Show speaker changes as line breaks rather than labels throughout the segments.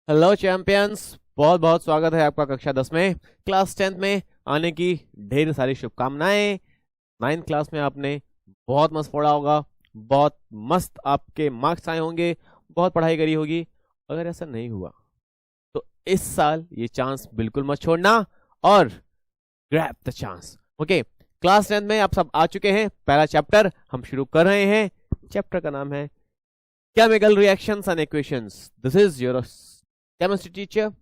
Hello champions, बहुत बहुत स्वागत है आपका कक्षा 10 में। क्लास 10th में आने की ढेर सारी शुभकामनाएं। 9th क्लास में आपने बहुत मस्त पढ़ा होगा, बहुत मस्त आपके मार्क्स आए होंगे, बहुत पढ़ाई करी होगी। अगर ऐसा नहीं हुआ तो इस साल ये चांस बिल्कुल मत छोड़ना और grab the chance. Okay, class 10th में आप सब आ चुके हैं। पहला चैप्टर हम शुरू कर रहे हैं। चैप्टर का नाम है chemical reactions and equations. This is your chemistry teacher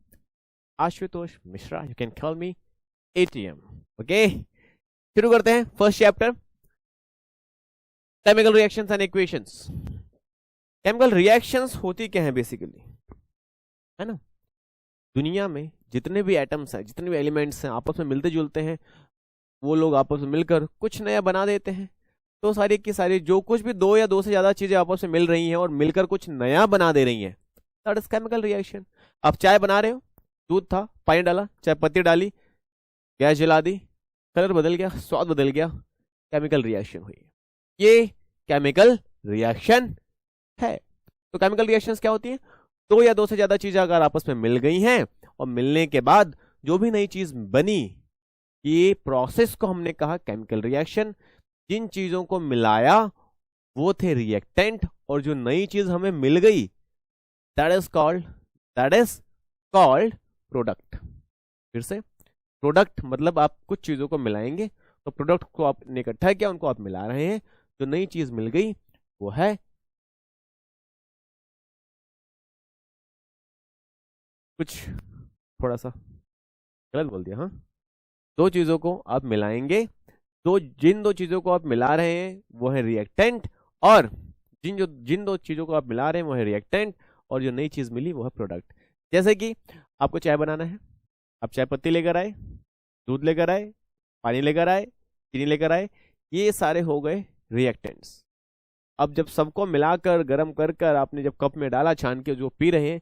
Ashutosh Mishra. You can call me ATM. Okay, शुरू करते हैं first chapter, chemical reactions and equations. Chemical reactions होती क्या है बेसिकली, है ना। दुनिया में जितने भी एटम्स हैं, जितने भी एलिमेंट्स हैं, आपस में मिलते जुलते हैं। वो लोग आपस में मिलकर कुछ नया बना देते हैं। तो सारी की सारी जो कुछ भी दो या दो से ज्यादा चीजें आपस में मिल रही हैं और मिलकर कुछ नया बना दे रही हैं, दैट इज केमिकल रिएक्शन। आप चाय बना रहे हो, दूध था, पानी डाला, चाय पत्ती डाली, गैस जला दी, कलर बदल गया, स्वाद बदल गया, केमिकल रिएक्शन हुई। ये केमिकल रिएक्शन है। तो केमिकल रिएक्शंस क्या होती है? दो या दो से ज्यादा चीजें अगर आपस में मिल गई हैं और मिलने के बाद जो भी नई चीज बनी, ये प्रोसेस को हमने कहा केमिकल रिएक्शन। जिन चीजों को मिलाया वो थे रिएक्टेंट, और जो नई चीज हमें मिल गई दैट इज कॉल्ड प्रोडक्ट। फिर से, प्रोडक्ट मतलब आप कुछ चीजों को मिलाएंगे तो प्रोडक्ट को आपने इकट्ठा किया, उनको आप मिला रहे हैं, जो नई चीज मिल गई वो है कुछ थोड़ा सा गलत बोल दिया, हाँ। दो चीजों को आप मिलाएंगे, जिन दो चीजों को आप मिला रहे हैं वो है रिएक्टेंट, और जिन दो चीजों को आप मिला रहे हैं वो है रिएक्टेंट, और जो नई चीज मिली वो है प्रोडक्ट। जैसे कि आपको चाय बनाना है, आप चाय पत्ती लेकर आए, दूध लेकर आए, पानी लेकर आए, चीनी लेकर आए, ये सारे हो गए रिएक्टेंट्स। अब जब सबको मिलाकर गर्म कर कर आपने जब कप में डाला, छान के जो पी रहे हैं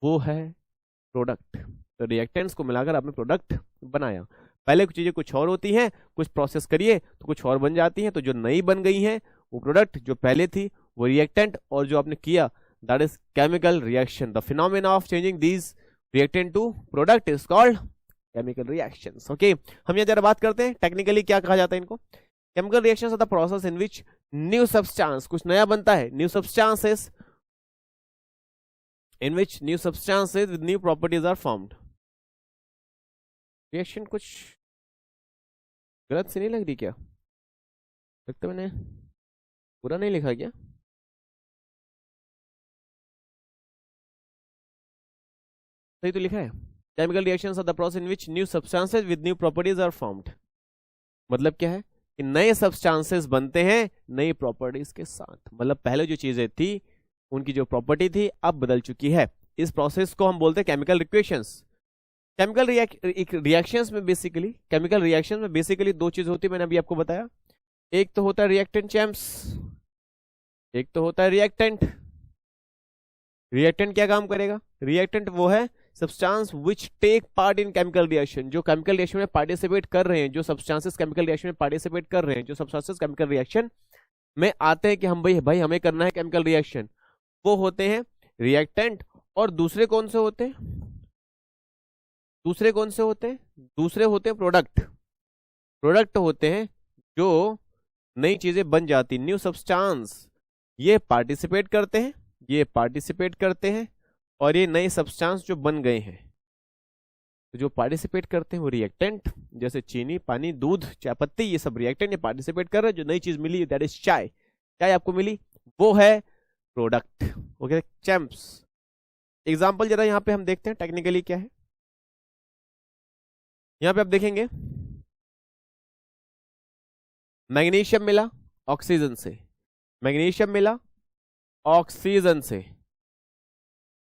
वो है प्रोडक्ट। तो रिएक्टेंट्स को मिलाकर आपने प्रोडक्ट बनाया। पहले कुछ चीजें कुछ और होती हैं, कुछ प्रोसेस करिए तो कुछ और बन जाती हैं। तो जो नई बन गई हैं वो प्रोडक्ट, जो पहले थी वो रिएक्टेंट, और जो आपने किया that is chemical reaction. The phenomena of changing these reactant to product is called chemical reactions. Okay, हम यहाँ जरा बात करते हैं टेक्निकली क्या कहा जाता है इनको। Chemical reactions are the process in which new substance, कुछ नया बनता है, new substances in which new substances with new properties are formed। Reaction कुछ गलत सी नहीं लग रही क्या? लगता मैंने पूरा नहीं लिखा क्या? सही तो लिखा है। Chemical reactions are the process in which new substances with new properties are formed. मतलब क्या है कि नए सब्सटेंसेस बनते हैं नई प्रॉपर्टीज के साथ। मतलब पहले जो चीजें थी उनकी जो प्रॉपर्टी थी अब बदल चुकी है। इस प्रोसेस को हम बोलते हैं केमिकल रिएक्शंस। केमिकल रिएक्शंस में बेसिकली, केमिकल रिएक्शन में बेसिकली दो चीज होती है, मैंने अभी आपको बताया। एक तो होता है रिएक्टेंट चैम्प्स, एक तो होता है रिएक्टेंट। रिएक्टेंट क्या काम करेगा? रिएक्टेंट वो है substance which take part in chemical reaction, जो केमिकल रिएक्शन में पार्टिसिपेट कर रहे हैं, जो सब्सटेंसेस केमिकल रिएक्शन में पार्टिसिपेट कर रहे हैं, जो सब्सटेंसेस केमिकल रिएक्शन में आते हैं कि हम भाई हमें करना है केमिकल रिएक्शन, वो होते हैं रिएक्टेंट। और दूसरे कौन से होते हैं? दूसरे कौन से होते हैं? दूसरे होते हैं प्रोडक्ट। प्रोडक्ट होते हैं जो नई चीजें बन जाती, न्यू सब्सटेंस। ये पार्टिसिपेट करते हैं, ये पार्टिसिपेट करते हैं, और ये नए सब्सटेंस जो बन गए हैं, तो जो पार्टिसिपेट करते हैं वो रिएक्टेंट। जैसे चीनी, पानी, दूध, चाय पत्ती, ये सब रिएक्टेंट, ये पार्टिसिपेट कर रहे हैं। जो नई चीज मिली दैट इज चाय, चाय आपको मिली, वो है प्रोडक्ट। Okay champs. एग्जाम्पल जरा यहाँ पे हम देखते हैं टेक्निकली क्या है। यहाँ पे आप देखेंगे मैग्नीशियम मिला ऑक्सीजन से, मैग्नीशियम मिला ऑक्सीजन से,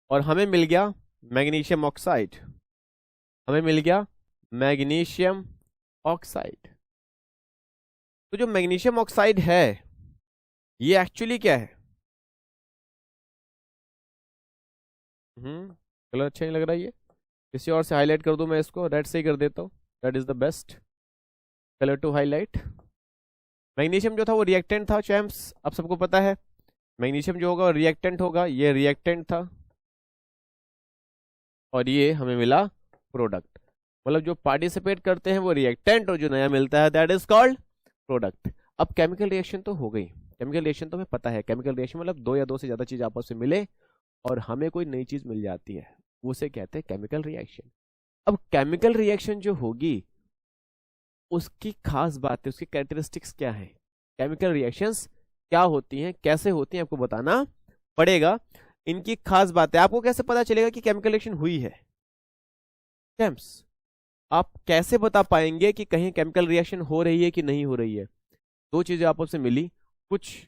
और हमें मिल गया मैग्नीशियम ऑक्साइड, हमें मिल गया मैग्नीशियम ऑक्साइड। तो जो मैग्नीशियम ऑक्साइड है ये एक्चुअली क्या है? कलर अच्छा नहीं लग रहा है, ये किसी और से हाईलाइट कर दूं मैं इसको, रेड से ही कर देता हूँ, that is the best colour to highlight. Magnesium जो था वो रिएक्टेंट था चैम्प्स, आप सबको पता है। मैग्नीशियम जो होगा वो रिएक्टेंट होगा, ये रिएक्टेंट था, और ये हमें मिला प्रोडक्ट। मतलब जो पार्टिसिपेट करते हैं वो रिएक्टेंट, और जो नया मिलता है दैट इज कॉल्ड प्रोडक्ट। अब केमिकल रिएक्शन तो हो गई, केमिकल रिएक्शन तो हमें पता है, केमिकल रिएक्शन मतलब दो या दो से ज्यादा चीज आपस में मिले और हमें कोई नई चीज मिल जाती है, उसे कहते हैं केमिकल रिएक्शन। अब केमिकल रिएक्शन जो होगी उसकी खास बात है, उसकी कैरेक्टरिस्टिक्स क्या है, केमिकल रिएक्शंस क्या होती हैं, कैसे होती हैं, आपको बताना पड़ेगा। इनकी खास बात है। आपको कैसे पता चलेगा कि केमिकल रिएक्शन हुई है? जेम्स, आप कैसे बता पाएंगे कि कहीं केमिकल रिएक्शन हो रही है कि नहीं हो रही है? दो चीजें आपस में मिली, कुछ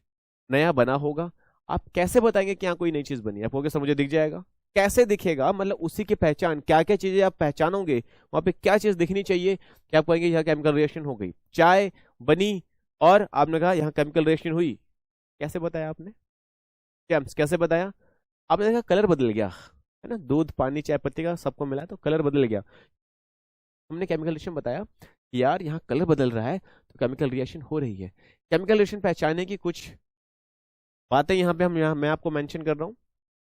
नया बना होगा, आप कैसे बताएंगे कि यहाँ कोई नई चीज बनी? आपको कैसे मुझे दिख जाएगा? कैसे दिखेगा? मतलब उसी की पहचान, क्या क्या चीजें आप पहचानोगे, वहां पे क्या चीज दिखनी चाहिए कि आप कहेंगे यहाँ केमिकल रिएक्शन हो गई, चाय बनी और आपने कहा यहाँ केमिकल रिएक्शन हुई? कैसे बताया आपने? जेम्स कैसे बताया? आपने देखा कलर बदल गया, है ना, दूध पानी चाय पत्ती का सबको मिला तो कलर बदल गया। हमने केमिकल रिएक्शन बताया कि यार यहाँ कलर बदल रहा है तो केमिकल रिएक्शन हो रही है। केमिकल रिएक्शन पहचानने की कुछ बातें यहाँ पे हम यहाँ मैं आपको मेंशन कर रहा हूँ।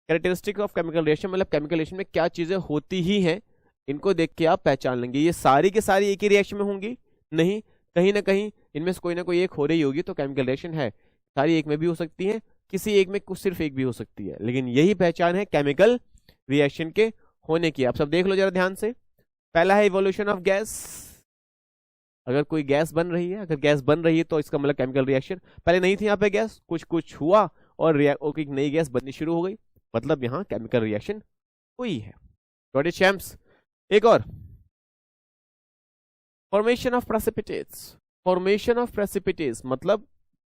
कैरेक्टरिस्टिक ऑफ केमिकल रिएक्शन मतलब केमिकल रिएक्शन में क्या चीजें होती ही हैं, इनको देख के आप पहचान लेंगे। ये सारी की सारी एक ही रिएक्शन में होंगी? नहीं, कहीं ना कहीं इनमें से कोई ना कोई एक हो रही होगी तो केमिकल रिएक्शन है। सारी एक में भी हो सकती है, किसी एक में कुछ सिर्फ एक भी हो सकती है, लेकिन यही पहचान है केमिकल रिएक्शन के होने की। आप सब देख लो जरा ध्यान से। पहला है इवोल्यूशन ऑफ गैस। अगर कोई गैस बन रही है, अगर गैस बन रही है तो इसका मतलब केमिकल रिएक्शन। पहले नहीं थी यहाँ पे गैस, कुछ कुछ हुआ और एक नई गैस बननी शुरू हो गई, मतलब यहाँ केमिकल रिएक्शन हुई है। Got it champs? एक और, formation of precipitates. Formation of precipitates मतलब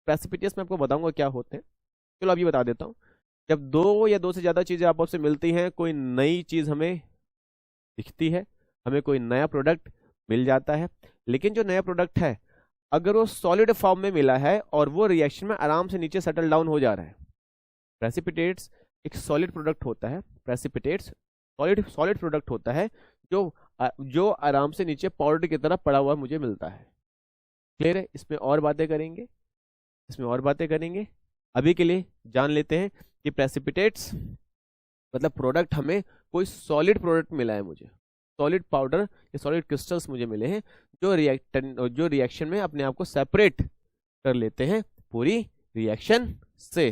प्रेसिपिटेट्स मैं आपको बताऊंगा क्या होते हैं, चलो अभी बता देता हूँ। जब दो या दो से ज्यादा चीजें आपस में मिलती हैं, कोई नई चीज हमें दिखती है, हमें कोई नया प्रोडक्ट मिल जाता है। लेकिन जो नया प्रोडक्ट है अगर वो सॉलिड फॉर्म में मिला है और वो रिएक्शन में आराम से नीचे सेटल डाउन हो जा रहा है, प्रेसिपिटेट्स एक सॉलिड प्रोडक्ट होता है। प्रेसिपिटेट्स सॉलिड सॉलिड प्रोडक्ट होता है जो आराम से नीचे पाउडर की तरह पड़ा हुआ मुझे मिलता है। क्लियर है? इसमें और बातें करेंगे, इसमें और बातें करेंगे। अभी के लिए जान लेते हैं कि प्रेसिपिटेट्स मतलब प्रोडक्ट, हमें कोई सॉलिड प्रोडक्ट मिला है, मुझे सॉलिड पाउडर या सॉलिड क्रिस्टल्स मुझे मिले हैं जो रिएक्शन में अपने आप को सेपरेट कर लेते हैं पूरी रिएक्शन से।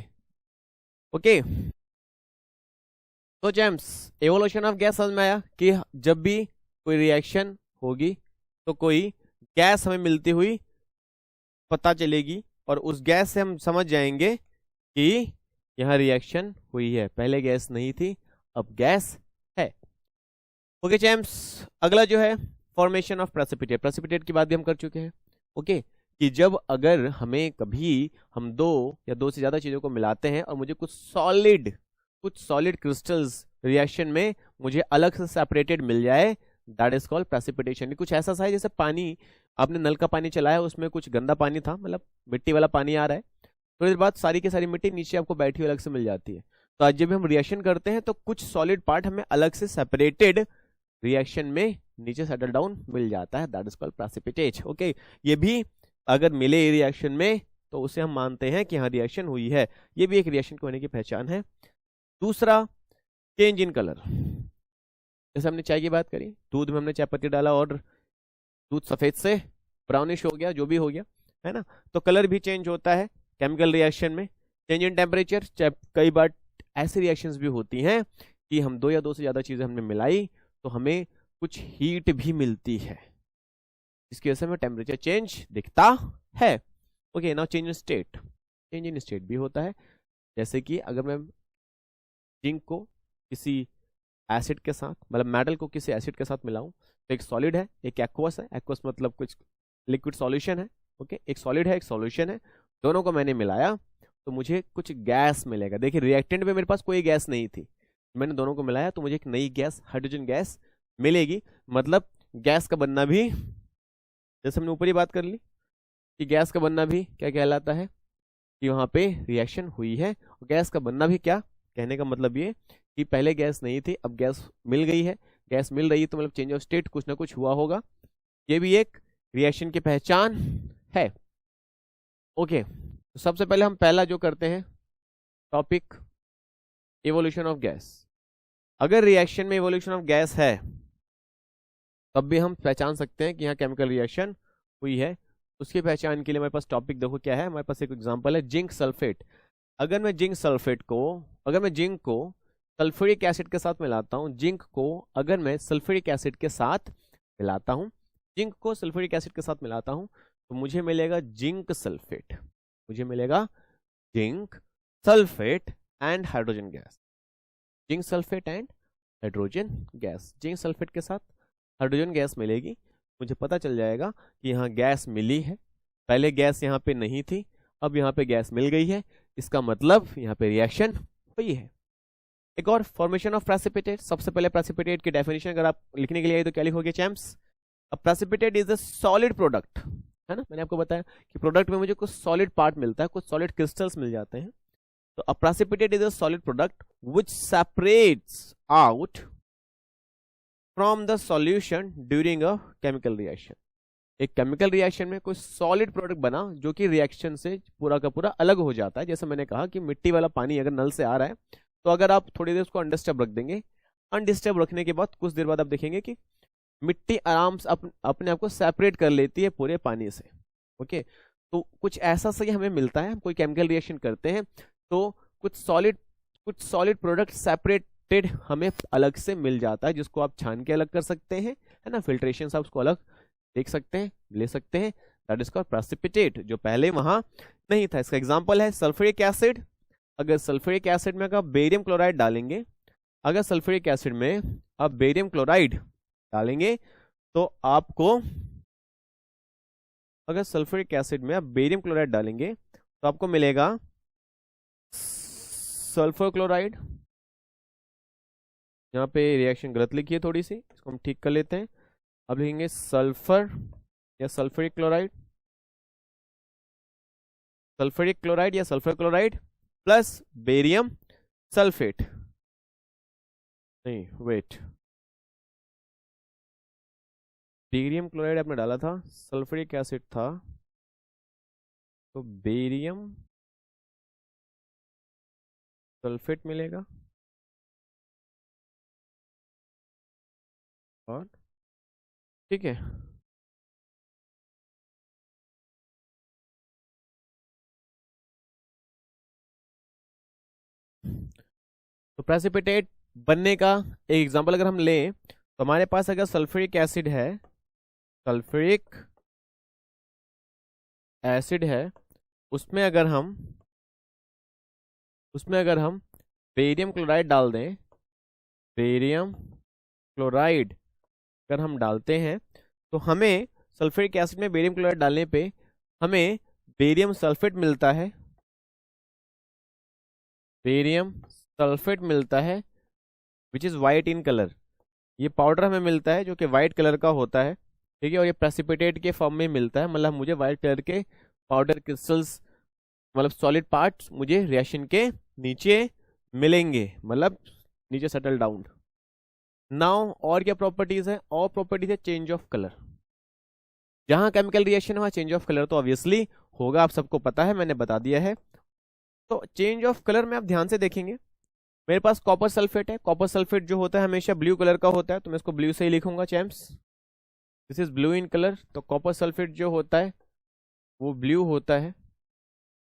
ओके, तो जेम्स एवोल्यूशन ऑफ गैस समझ में आया कि जब भी कोई रिएक्शन होगी तो कोई गैस हमें मिलती हुई पता चलेगी और उस गैस से हम समझ जाएंगे कि यहाँ रिएक्शन हुई है। पहले गैस नहीं थी, अब गैस है। ओके जेम्स, अगला जो है फॉर्मेशन ऑफ प्रेसिपिटेट। प्रेसिपिटेट की बात भी हम कर चुके हैं। ओके, कि जब अगर हमें कभी हम दो या दो से ज्यादा चीजों को मिलाते हैं और मुझे कुछ सॉलिड क्रिस्टल्स रिएक्शन में मुझे अलग से सेपरेटेड मिल जाए, दैट इज कॉल्ड प्रेसिपिटेशन। कुछ ऐसा सा है जैसे पानी, आपने नल का पानी चलाया, उसमें कुछ गंदा पानी था, मतलब मिट्टी वाला पानी आ रहा है, थोड़ी देर बाद सारी की सारी मिट्टी नीचे आपको बैठी हुई अलग से मिल जाती है। तो आज जब हम रिएक्शन करते हैं तो कुछ सॉलिड पार्ट हमें अलग से सेपरेटेड रिएक्शन में नीचे सेटल डाउन मिल जाता है, that is called precipitate. Okay, ये भी अगर मिले रिएक्शन में तो उसे हम मानते हैं कि हाँ रिएक्शन हुई है। ये भी एक रिएक्शन को होने की पहचान है। दूसरा, चेंज इन कलर। जैसे हमने चाय की बात करी, दूध में हमने चाय पत्ती डाला और दूध सफेद से ब्राउनिश हो गया, जो भी हो गया, है ना, तो कलर भी चेंज होता है केमिकल रिएक्शन में। चेंज इन टेम्परेचर, कई बार ऐसी रिएक्शंस भी होती हैं कि हम दो या दो से ज्यादा चीजें हमने मिलाई तो हमें कुछ हीट भी मिलती है, इसकी वजह से हमें टेम्परेचर चेंज दिखता है। Okay, now change in state. Change in state भी होता है, जैसे कि अगर मैं जिंक को किसी एसिड के साथ, मतलब मेटल को किसी एसिड के साथ मिलाऊं, तो एक सॉलिड है एक एक्वस है, एक्वस मतलब कुछ लिक्विड सॉल्यूशन है। ओके, एक सॉलिड है एक सॉल्यूशन है, दोनों को मैंने मिलाया तो मुझे कुछ गैस मिलेगा। देखिए रिएक्टेंट में मेरे पास कोई गैस नहीं थी, मैंने दोनों को मिलाया तो मुझे एक नई गैस, हाइड्रोजन गैस मिलेगी। मतलब गैस का बनना भी, जैसे हमने ऊपर ही बात कर ली कि गैस का बनना भी क्या कहलाता है कि वहां पे रिएक्शन हुई है। और गैस का बनना भी क्या, कहने का मतलब ये कि पहले गैस नहीं थी अब गैस मिल गई है, गैस मिल रही है तो मतलब चेंज ऑफ स्टेट, कुछ ना कुछ हुआ होगा। ये भी एक रिएक्शन की पहचान है। ओके, तो सबसे पहले हम पहला जो करते हैं टॉपिक, इवोल्यूशन ऑफ गैस। अगर रिएक्शन में इवोल्यूशन ऑफ गैस है तब भी हम पहचान सकते हैं कि यहाँ केमिकल रिएक्शन हुई है। उसकी पहचान के लिए हमारे पास टॉपिक देखो क्या है, हमारे पास एक एग्जांपल है जिंक सल्फेट। अगर मैं जिंक को सल्फ्यूरिक एसिड के साथ मिलाता हूँ, जिंक को अगर मैं सल्फ्यूरिक एसिड के साथ मिलाता हूँ, जिंक को सल्फ्यूरिक एसिड के साथ मिलाता हूँ तो मुझे मिलेगा जिंक सल्फेट, मुझे मिलेगा zinc sulphate and hydrogen gas, zinc sulphate and hydrogen gas. Zinc sulphate के साथ हाइड्रोजन गैस मिलेगी, मुझे पता चल जाएगा कि यहाँ गैस मिली है, पहले गैस यहाँ पे नहीं थी, अब यहाँ पे गैस मिल गई है, इसका मतलब यहाँ पे रिएक्शन हुई है। एक और फॉर्मेशन ऑफ प्रेसिपिटेट। सबसे पहले प्रेसिपिटेट की डेफिनेशन अगर आप लिखने के लिए आए तो क्या लिखोगे champs? A precipitate is a solid product, है ना, मैंने आपको बताया कि प्रोडक्ट में मुझे कुछ सॉलिड पार्ट मिलता है, कुछ सॉलिड क्रिस्टल्स मिल जाते हैं। तो a precipitate is a solid product which separates out from the solution during a chemical reaction. एक केमिकल रिएक्शन में कोई सॉलिड प्रोडक्ट बना जो कि रिएक्शन से पूरा का पूरा अलग हो जाता है। जैसे मैंने कहा कि मिट्टी वाला पानी अगर नल से आ रहा है तो अगर आप थोड़ी देर उसको अनडिस्टर्ब रख देंगे, अनडिस्टर्ब रखने के बाद कुछ देर बाद आप देखेंगे कि मिट्टी आराम से अपने आप को सेपरेट कर लेती है पूरे पानी से। ओके, तो कुछ ऐसा सही हमें मिलता है, हम कोई केमिकल रिएक्शन करते हैं तो कुछ सॉलिड प्रोडक्ट सेपरेटेड हमें अलग से मिल जाता है, जिसको आप छान के अलग कर सकते हैं, है ना, फिल्ट्रेशन से आप उसको अलग देख सकते हैं, ले सकते हैं। दैट इज कॉल्ड प्रेसिपिटेट, जो पहले वहां नहीं था। इसका एग्जांपल है सल्फ्यूरिक एसिड। अगर सल्फ्यूरिक एसिड में आप बेरियम क्लोराइड डालेंगे, अगर सल्फ्यूरिक एसिड में आप बेरियम क्लोराइड डालेंगे तो आपको, अगर सल्फ्यूरिक एसिड में आप बेरियम क्लोराइड डालेंगे तो आपको मिलेगा सल्फर क्लोराइड। यहाँ पे रिएक्शन गलत लिखी है थोड़ी सी, इसको हम ठीक कर लेते हैं। अब लिखेंगे सल्फर या सल्फ्यूरिक क्लोराइड, सल्फ्यूरिक क्लोराइड या sulphur chloride plus barium sulphate, नहीं वेट, बेरियम क्लोराइड आपने डाला था, सल्फ्यूरिक एसिड था, तो बेरियम सल्फेट मिलेगा और ठीक है। तो प्रेसिपिटेट बनने का एक एग्जांपल अगर हम लें तो हमारे पास अगर सल्फ्यूरिक एसिड है, सल्फ्यूरिक एसिड है, उसमें अगर हम बेरियम क्लोराइड डाल दें, बेरियम क्लोराइड अगर हम डालते हैं तो हमें सल्फ्यूरिक एसिड में बेरियम क्लोराइड डालने पे हमें बेरियम सल्फेट मिलता है, बेरियम सल्फेट मिलता है which is white in colour. ये पाउडर हमें मिलता है जो कि वाइट कलर का होता है, ठीक है, और ये प्रेसिपिटेट के फॉर्म में मिलता है, मतलब मुझे वाइट कलर के पाउडर क्रिस्टल्स, मतलब सॉलिड पार्ट्स मुझे रिएक्शन के नीचे मिलेंगे, मतलब नीचे सेटल डाउन। नाउ और क्या प्रॉपर्टीज है? और प्रॉपर्टीज है चेंज ऑफ कलर। जहां केमिकल रिएक्शन है वहां चेंज ऑफ कलर तो ऑब्वियसली होगा, आप सबको पता है, मैंने बता दिया है। तो चेंज ऑफ कलर में आप ध्यान से देखेंगे, मेरे पास कॉपर सल्फेट है, कॉपर सल्फेट जो होता है हमेशा ब्लू कलर का होता है, तो मैं इसको ब्लू से ही लिखूंगा champs, this is blue in colour. तो कॉपर सल्फेट जो होता है वो ब्लू होता है।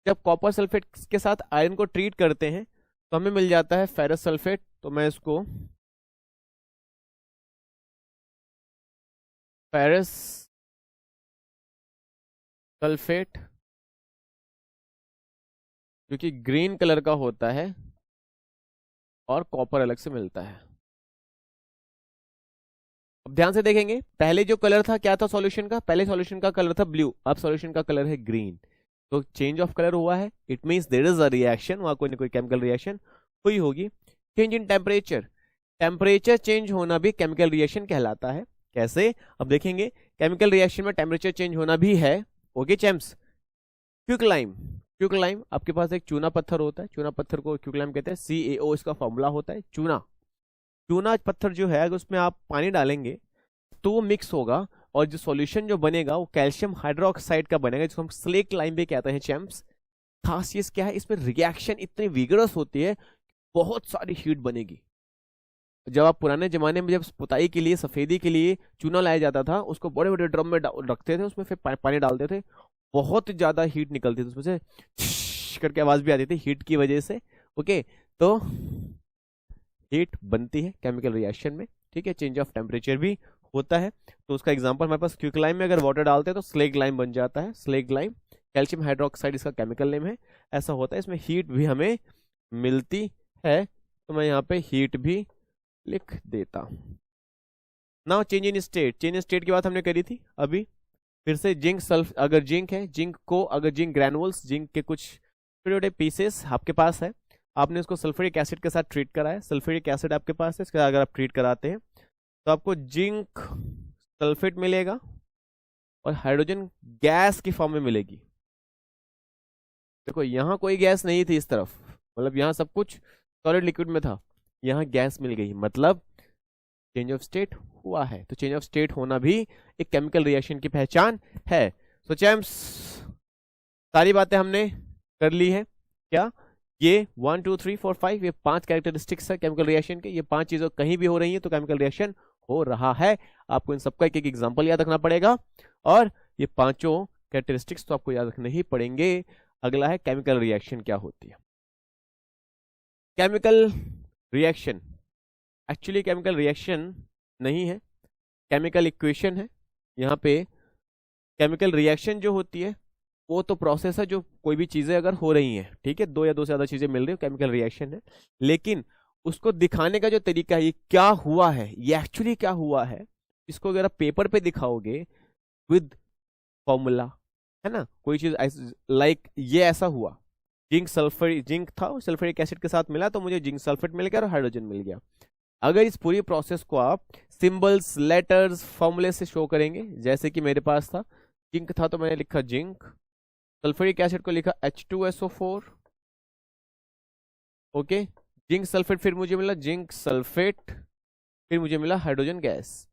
जब कॉपर सल्फेट के साथ आयरन को ट्रीट करते हैं तो हमें मिल जाता है फेरस सल्फेट, तो मैं इसको फेरस सल्फेट जो कि ग्रीन कलर का होता है और कॉपर अलग से मिलता है। अब ध्यान से देखेंगे, पहले जो कलर था क्या था सॉल्यूशन का? पहले सॉल्यूशन का कलर था ब्लू, अब सॉल्यूशन का कलर है ग्रीन, तो चेंज ऑफ कलर हुआ है, it means there is a reaction, वहां कोई ना कोई केमिकल रिएक्शन हुई होगी। Change in temperature, temperature change होना भी केमिकल रिएक्शन कहलाता है। कैसे? अब देखेंगे, केमिकल रिएक्शन में टेम्परेचर चेंज होना भी है। ओके चैम्प्स, क्विकलाइम, क्विकलाइम आपके पास एक चूना पत्थर होता है, चूना पत्थर को क्विकलाइम कहते हैं, CaO इसका फॉर्मूला होता है। चूना, चूना पत्थर जो है अगर उसमें आप पानी डालेंगे तो वो मिक्स होगा और जो सॉल्यूशन जो बनेगा वो कैल्शियम हाइड्रोक्साइड का बनेगा, जिसको हम स्लेक लाइम भी कहते हैं चैम्प्स। खास चीज क्या है, इसमें रिएक्शन इतनी विगरस होती है, बहुत सारी हीट बनेगी, जब आप पुराने जमाने में जब पुताई के लिए सफेदी के लिए चूना लाया जाता था, उसको बड़े बड़े ड्रम में रखते थे, उसमें फिर पानी डालते थे, बहुत ज्यादा हीट निकलती थी उसमें से, करके आवाज भी आती थी हीट की वजह से। ओके, तो हीट बनती है केमिकल रिएक्शन में, ठीक है, चेंज ऑफ टेम्परेचर भी होता है। तो उसका एग्जांपल हमारे पास क्विकलाइम में अगर वाटर डालते हैं तो स्लेग लाइम बन जाता है, स्लेग लाइम, कैल्शियम हाइड्रोक्साइड इसका केमिकल नेम है। ऐसा होता है, इसमें हीट भी हमें मिलती है, तो मैं यहाँ पे हीट भी लिख देता हूँ। Now change in state, change in state की बात हमने करी थी अभी। फिर से जिंक सल्फ, अगर जिंक है, जिंक को अगर जिंक ग्रैनुअल्स, जिंक के कुछ छोटे छोटे पीसेस आपके पास है, आपने उसको सल्फ्यूरिक एसिड के साथ ट्रीट करा है, सल्फ्यूरिक एसिड आपके पास है, इसका अगर आप ट्रीट कराते हैं तो आपको जिंक सल्फेट मिलेगा और हाइड्रोजन गैस की फॉर्म में मिलेगी। देखो यहाँ कोई गैस नहीं थी इस तरफ, मतलब यहाँ सब कुछ सॉलिड लिक्विड में था, यहाँ गैस मिल गई, मतलब चेंज ऑफ स्टेट हुआ है। तो चेंज ऑफ स्टेट होना भी एक केमिकल रिएक्शन की पहचान है। सो चैम्प्स, सारी बातें हमने कर ली है क्या? ये 1 2 3 4 5 ये 5 कैरेक्टरिस्टिक्स है केमिकल रिएक्शन के, ये 5 चीजों कहीं भी हो रही है तो केमिकल रिएक्शन हो रहा है। आपको इन सबका एक एक एग्जांपल याद रखना पड़ेगा, और ये पांचों कैरेक्टरिस्टिक्स तो आपको याद रखने ही पड़ेंगे। अगला है केमिकल रिएक्शन क्या होती है। Chemical reaction actually chemical reaction नहीं है, केमिकल इक्वेशन है। यहाँ पे केमिकल रिएक्शन जो होती है वो तो प्रोसेस है, जो कोई भी चीजें अगर हो रही हैं, ठीक है, दो या दो से ज्यादा चीजें मिल रही हो, केमिकल रिएक्शन है। लेकिन उसको दिखाने का जो तरीका है, ये क्या हुआ है, ये एक्चुअली क्या हुआ है, इसको अगर आप पेपर पे दिखाओगे विद फॉर्मूला, है ना, कोई चीज लाइक ये ऐसा हुआ, जिंक सल्फर, जिंक था सल्फ्यूरिक एसिड के साथ मिला तो मुझे जिंक सल्फेट मिल गया और हाइड्रोजन मिल गया। अगर इस पूरी प्रोसेस को आप सिंबल्स, लेटर्स, फॉर्मूले से शो करेंगे, जैसे कि मेरे पास था जिंक था तो मैंने लिखा जिंक, सल्फ्यूरिक एसिड को लिखा H2SO4, ओके, जिंक सल्फेट, फिर मुझे मिला जिंक सल्फेट, फिर मुझे मिला हाइड्रोजन गैस।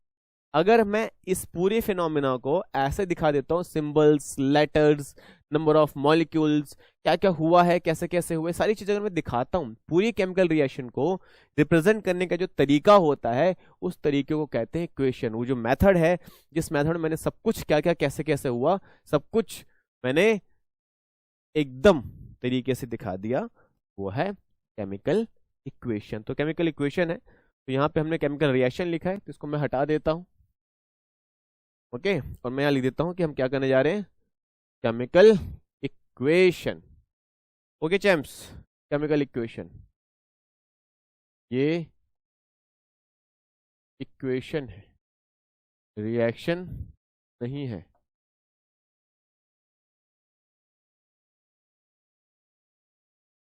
अगर मैं इस पूरे फिनोमिना को ऐसे दिखा देता हूँ, symbols, letters, number of molecules, क्या क्या हुआ है, कैसे कैसे हुए, सारी चीजें अगर मैं दिखाता हूँ, पूरी केमिकल रिएक्शन को रिप्रेजेंट करने का जो तरीका होता है, उस तरीके को कहते हैं इक्वेशन। वो जो मेथड है, जिस मेथड में मैंने सब कुछ क्या क्या कैसे कैसे हुआ, सब कुछ मैंने एकदम तरीके से दिखा दिया, वो है केमिकल इक्वेशन। तो केमिकल इक्वेशन है, तो यहाँ पे हमने केमिकल रिएक्शन लिखा है, तो इसको मैं हटा देता हूँ, ओके, और मैं यहाँ लिख देता हूँ कि हम क्या करने जा रहे हैं, chemical equation. Okay champs, chemical equation, ये इक्वेशन है, रिएक्शन नहीं है।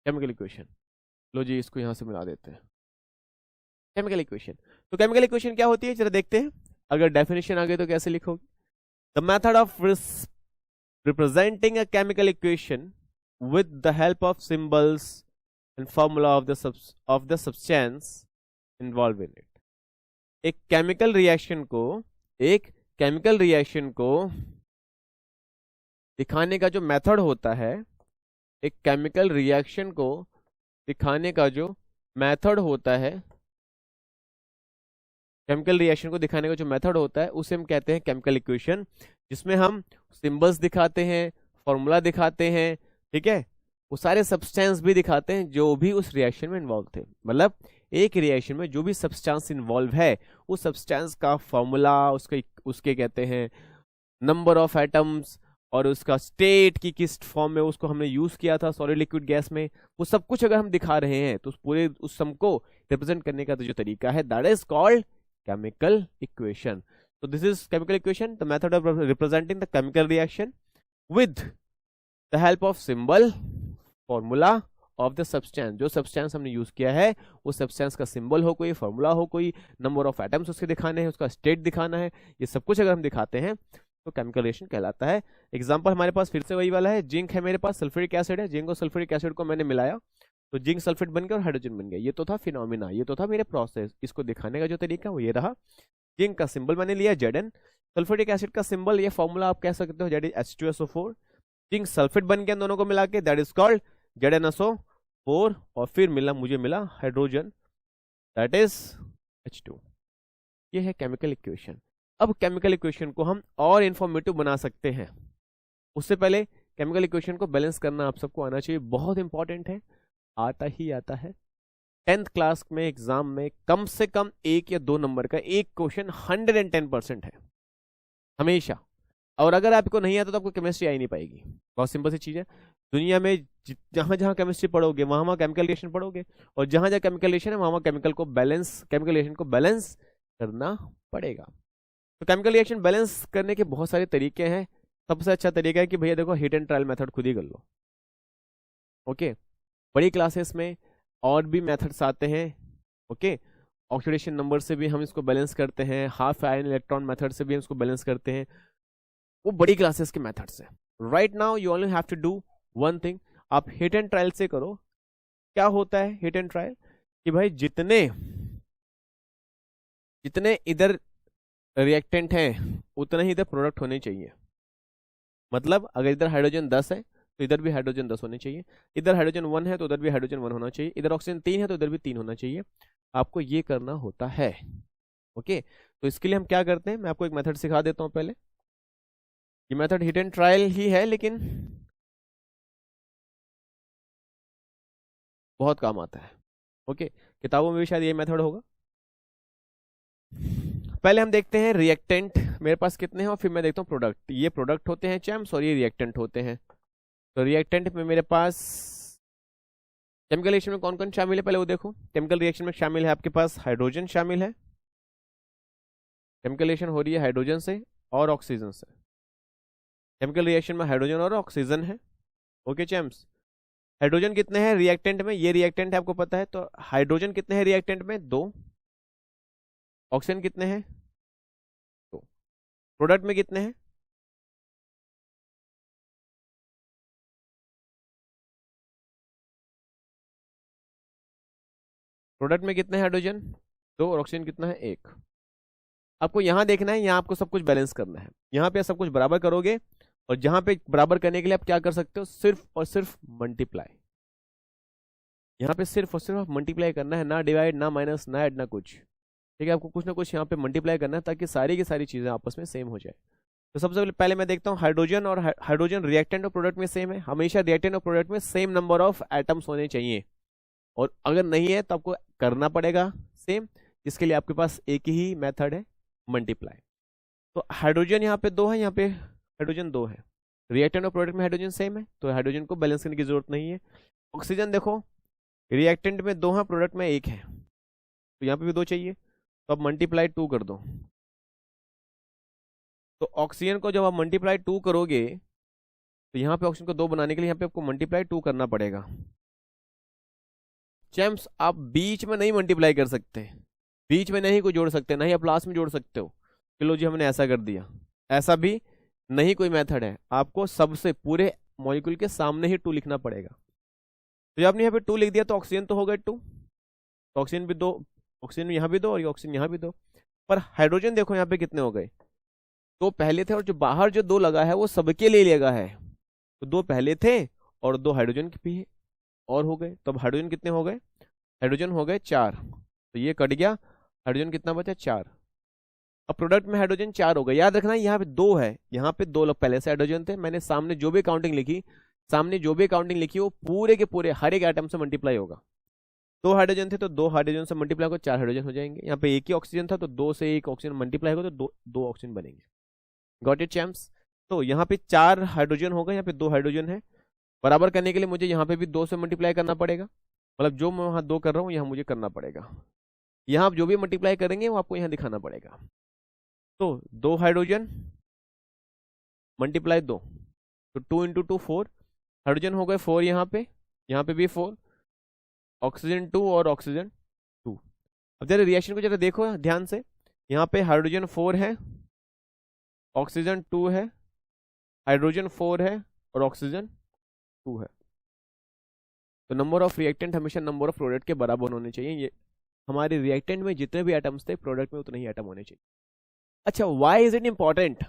केमिकल इक्वेशन, लो जी इसको यहां से मिला देते हैं। केमिकल इक्वेशन, तो केमिकल इक्वेशन क्या होती है जरा देखते हैं। अगर डेफिनेशन आ गई तो कैसे लिखोगे? The method of representing a chemical equation with the help of symbols and formula of the substance involved in it। एक केमिकल रिएक्शन को दिखाने का जो मेथड होता है, एक केमिकल रिएक्शन को दिखाने का जो मेथड होता है, केमिकल रिएक्शन को दिखाने का जो मेथड होता है उसे हम कहते हैं केमिकल इक्वेशन, जिसमें हम सिंबल्स दिखाते हैं, फॉर्मूला दिखाते हैं, ठीक है, वो सारे सब्सटेंस भी दिखाते हैं जो भी उस रिएक्शन में इन्वॉल्व थे। मतलब एक रिएक्शन में जो भी सब्सटेंस इन्वॉल्व है, उस सब्सटेंस का फॉर्मूला, उसके कहते हैं नंबर ऑफ एटम्स, और उसका स्टेट की किस फॉर्म में उसको हमने यूज किया था सॉलिड लिक्विड गैस में, वो सब कुछ अगर हम दिखा रहे हैं तो उस सम को रिप्रेजेंट करने का जो तरीका है, that is called chemical equation। So this is chemical equation, the method of representing the chemical reaction with the help of symbol, formula of the substance। जो substance हमने यूज किया है उस substance का symbol हो कोई, formula हो कोई, number of atoms उसके दिखाने हैं, उसका state दिखाना है, ये सब कुछ अगर हम दिखाते हैं तो केमिकल रिएक्शन कहलाता है। एग्जांपल हमारे पास फिर से वही वाला है, जिंक है मेरे पास, सल्फ्यूरिक एसिड है, जिंक और सल्फ्यूरिक एसिड को मैंने मिलाया तो जिंक सल्फेट बन गया और हाइड्रोजन बन गया। ये तो था फिनोमिना, ये तो था मेरे प्रोसेस। इसको दिखाने का जो तरीका वो ये रहा, जिंक का सिंबल मैंने लिया Zn, सल्फ्यूरिक एसिड का सिंबल, ये फॉर्मूला आप कह सकते हो that is H2SO4, zinc sulphate बन गया दोनों को मिला के, दैट इज कॉल्ड ZnSO4, और फिर मुझे मिला हाइड्रोजन, दैट इज H2। ये है केमिकल इक्वेशन। अब केमिकल इक्वेशन को हम और इंफॉर्मेटिव बना सकते हैं। उससे पहले केमिकल इक्वेशन को बैलेंस करना आप सबको आना चाहिए, बहुत इंपॉर्टेंट है, आता ही आता है। 10th क्लास में एग्जाम में कम से कम 1 या 2 नंबर का एक क्वेश्चन 110% है हमेशा। और अगर आपको नहीं आता तो आपको केमिस्ट्री आ ही नहीं पाएगी। बहुत सिंपल सी चीज है। दुनिया में जहां जहां केमिस्ट्री पढ़ोगे वहां वहां केमिकल रिएक्शन पढ़ोगे, और जहां जहां केमिकल रिएक्शन है वहां वहां केमिकल रिएक्शन को बैलेंस करना पड़ेगा। तो केमिकल रिएक्शन बैलेंस करने के बहुत सारे तरीके हैं। सबसे अच्छा तरीका है कि भैया देखो, हिट एंड ट्रायल मेथड खुद ही कर लो। ओके, बड़ी क्लासेस में और भी मेथड्स आते हैं। ओके, ऑक्सीडेशन नंबर से भी हम इसको बैलेंस करते हैं, हाफ आयन इलेक्ट्रॉन मेथड से भी हम इसको बैलेंस करते हैं। वो बड़ी क्लासेस के मेथड्स हैं। Right now you only have to do one thing, आप हिट एंड ट्रायल से करो। क्या होता है हिट एंड ट्रायल? कि भाई जितने जितने इधर रिएक्टेंट हैं उतने ही इधर प्रोडक्ट होने चाहिए। मतलब अगर इधर हाइड्रोजन 10 है तो इधर भी हाइड्रोजन 10 होने चाहिए, इधर हाइड्रोजन 1 है तो उधर भी हाइड्रोजन 1 होना चाहिए, इधर ऑक्सीजन 3 है तो इधर भी 3 होना चाहिए। आपको ये करना होता है। ओके, तो इसके लिए हम क्या करते हैं, मैं आपको एक मेथड सिखा देता हूँ पहले। ये मेथड हिट एंड ट्रायल ही है, लेकिन बहुत काम आता है। ओके, किताबों में भी शायद ये मेथड होगा। पहले हम देखते हैं रिएक्टेंट मेरे पास कितने हैं, और फिर मैं देखता हूँ प्रोडक्ट। ये प्रोडक्ट होते हैं चैम्प्स और ये रिएक्टेंट होते हैं। तो रिएक्टेंट में मेरे पास केमिकल रिएक्शन में कौन कौन शामिल है पहले वो देखो। केमिकल रिएक्शन में शामिल है आपके पास हाइड्रोजन शामिल है। केमिकल रिएक्शन हो रही है हाइड्रोजन से और ऑक्सीजन से। केमिकल रिएक्शन में हाइड्रोजन और ऑक्सीजन है। ओके चैम्प्स, हाइड्रोजन कितने हैं रिएक्टेंट में? ये रिएक्टेंट है आपको पता है, तो हाइड्रोजन कितने हैं रिएक्टेंट में? 2। ऑक्सीजन कितने हैं? 2। प्रोडक्ट में कितने हैं? प्रोडक्ट में कितने हैं हाइड्रोजन? 2। और ऑक्सीजन कितना है? 1। आपको यहां देखना है, यहां आपको सब कुछ बैलेंस करना है। यहां पे सब कुछ बराबर करोगे, और जहां पे बराबर करने के लिए आप क्या कर सकते हो, सिर्फ और सिर्फ मल्टीप्लाई। यहाँ पे सिर्फ और सिर्फ मल्टीप्लाई करना है, ना डिवाइड, ना माइनस, ना ऐड, ना कुछ। ठीक है, आपको कुछ ना कुछ यहाँ पे मल्टीप्लाई करना है ताकि सारी की सारी चीजें आपस में सेम हो जाए। तो सबसे पहले मैं देखता हूँ हाइड्रोजन, और हाइड्रोजन रिएक्टेंट और प्रोडक्ट में सेम है। हमेशा रिएक्टेंट और प्रोडक्ट में सेम नंबर ऑफ एटम्स होने चाहिए, और अगर नहीं है तो आपको करना पड़ेगा सेम। इसके लिए आपके पास एक ही मेथड है, मल्टीप्लाई। तो हाइड्रोजन यहाँ पे 2 है, यहाँ पे हाइड्रोजन 2 है। रिएक्टेंट और प्रोडक्ट में हाइड्रोजन सेम है, तो हाइड्रोजन को बैलेंस करने की जरूरत नहीं है। ऑक्सीजन देखो, रिएक्टेंट में 2 है, प्रोडक्ट में 1 है, तो यहाँ पे भी 2 चाहिए, तो अब मल्टीप्लाई 2 कर दो। तो ऑक्सीजन को जब आप मल्टीप्लाई 2 करोगे तो यहाँ पे ऑक्सीजन को 2 बनाने के लिए यहाँ पे आपको मल्टीप्लाई 2 करना पड़ेगा। चैम्प्स, आप बीच में नहीं मल्टीप्लाई कर सकते, बीच में नहीं कोई जोड़ सकते, नहीं आप लास्ट में जोड़ सकते हो। चलो जी, हमने ऐसा कर दिया, ऐसा भी नहीं कोई मेथड है। आपको सबसे पूरे मॉलिक्यूल के सामने ही 2 लिखना पड़ेगा। तो जब आपने यहाँ पे 2 लिख दिया तो ऑक्सीजन तो हो गए 2, तो ऑक्सीजन भी 2, ऑक्सीजन यहाँ भी 2 और ये ऑक्सीजन यहाँ भी 2। पर हाइड्रोजन देखो यहाँ पे कितने हो गए, 2 पहले थे, और जो बाहर जो 2 लगा है वो सबके लिए लगा है। तो 2 पहले थे और 2 हाइड्रोजन के भी और हो गए। तो अब हाइड्रोजन कितने हो गए? हाइड्रोजन हो गए 4, तो ये कट गया, हाइड्रोजन कितना बचा? 4। अब प्रोडक्ट में हाइड्रोजन 4 हो गए। याद रखना यहाँ पे 2 है, यहाँ पे 2 लोग पहले से हाइड्रोजन थे। मैंने सामने जो भी काउंटिंग लिखी, वो पूरे के पूरे हर एक आइटम से मल्टीप्लाई होगा। 2 हाइड्रोजन थे तो 2 हाइड्रोजन से मल्टीप्लाई होगा, 4 हाइड्रोजन हो जाएंगे। यहाँ पे 1 ही ऑक्सीजन था तो 2 से 1 ऑक्सीजन मल्टीप्लाई होगा तो 2 ऑक्सीजन बनेंगे। Got it champs? तो यहाँ पे 4 हाइड्रोजन होगा, यहाँ पे 2 हाइड्रोजन है। बराबर करने के लिए मुझे यहाँ पे भी 2 से मल्टीप्लाई करना पड़ेगा, मतलब जो मैं वहाँ 2 कर रहा हूँ यहाँ मुझे करना पड़ेगा। यहाँ आप जो भी मल्टीप्लाई करेंगे वो आपको यहाँ दिखाना पड़ेगा। तो 2 हाइड्रोजन मल्टीप्लाई 2, तो 2 इंटू 2 4 हाइड्रोजन हो गए 4, यहाँ पे भी 4, ऑक्सीजन 2 और ऑक्सीजन 2। अब जरा रिएक्शन को जरा देखो ध्यान से, यहाँ पे हाइड्रोजन 4 है, ऑक्सीजन 2 है, हाइड्रोजन 4 है और ऑक्सीजन 2 है। तो नंबर ऑफ रिएक्टेंट हमेशा नंबर ऑफ प्रोडक्ट के बराबर होने चाहिए। ये हमारे रिएक्टेंट में जितने भी एटम्स थे प्रोडक्ट में उतने ही एटम होने चाहिए। अच्छा, why is it important?